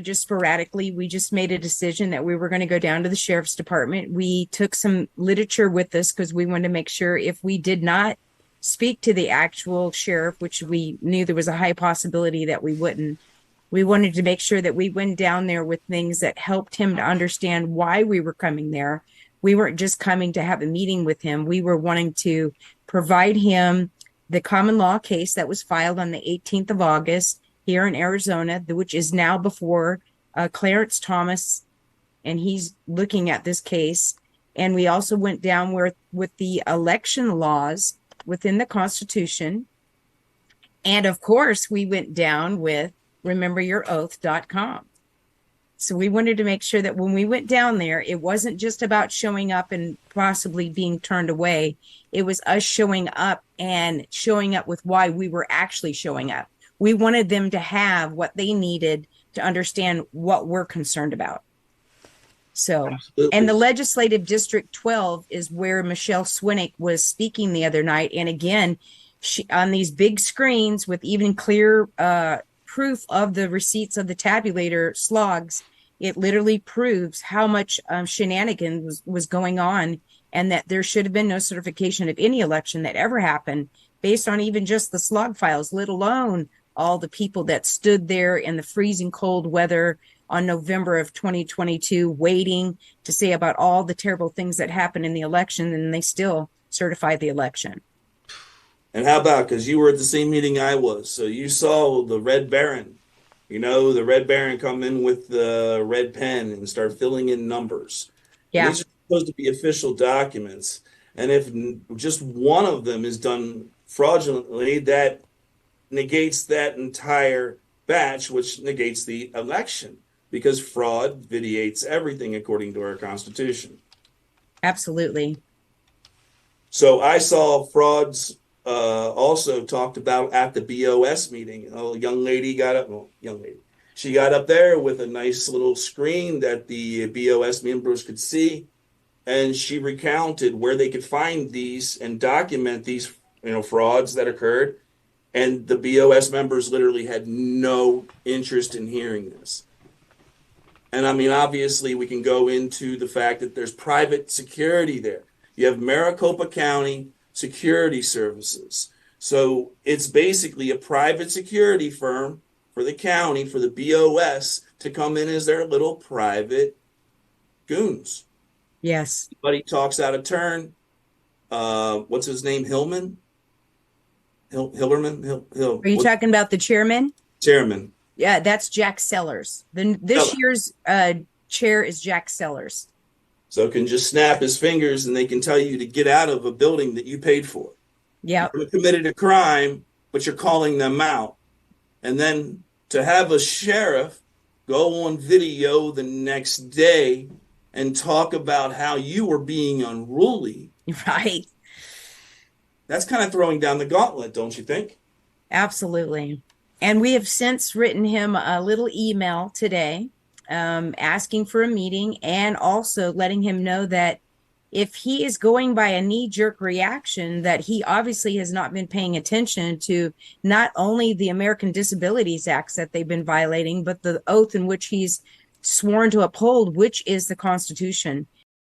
just sporadically, we just made a decision that we were going to go down to the sheriff's department. We took some literature with us because we wanted to make sure if we did not speak to the actual sheriff, which we knew there was a high possibility that we wouldn't, we wanted to make sure that we went down there with things that helped him to understand why we were coming there. We weren't just coming to have a meeting with him. We were wanting to provide him the common law case that was filed on the 18th of August here in Arizona, which is now before Clarence Thomas, and he's looking at this case. And we also went down with the election laws within the Constitution. And of course, we went down with rememberyouroath.com. So we wanted to make sure that when we went down there, it wasn't just about showing up and possibly being turned away. It was us showing up and showing up with why we were actually showing up. We wanted them to have what they needed to understand what we're concerned about. So, Absolutely. and the Legislative District 12 is where Michelle Swinnick was speaking the other night. And again, she, on these big screens with even clear proof of the receipts of the tabulator slogs, it literally proves how much shenanigans was going on, and that there should have been no certification of any election that ever happened based on even just the slog files, let alone all the people that stood there in the freezing cold weather on November of 2022, waiting to say about all the terrible things that happened in the election, and they still certified the election. And how about, because you were at the same meeting I was, so you saw the Red Baron, the Red Baron come in with the red pen and start filling in numbers. Yeah. And these are supposed to be official documents. And if just one of them is done fraudulently, that negates that entire batch, which negates the election, because fraud vitiates everything according to our Constitution. Absolutely. So I saw frauds also talked about at the BOS meeting. A young lady got up, she got up there with a nice little screen that the BOS members could see, and she recounted where they could find these and document these, frauds that occurred. And the BOS members literally had no interest in hearing this. And I mean, obviously, we can go into the fact that there's private security there. You have Maricopa County Security Services. So it's basically a private security firm for the county, for the BOS, to come in as their little private goons. Yes. But he talks out of turn. What's his name? Hillman? Hillerman? Are you talking about the chairman? Chairman. Yeah, that's Jack Sellers. This year's chair is Jack Sellers. So can just snap his fingers and they can tell you to get out of a building that you paid for. Yeah. You committed a crime, but you're calling them out. And then to have a sheriff go on video the next day and talk about how you were being unruly. Right. That's kind of throwing down the gauntlet, don't you think? Absolutely. And we have since written him a little email today asking for a meeting, and also letting him know that if he is going by a knee-jerk reaction, that he obviously has not been paying attention to not only the American Disabilities Acts that they've been violating, but the oath in which he's sworn to uphold, which is the Constitution.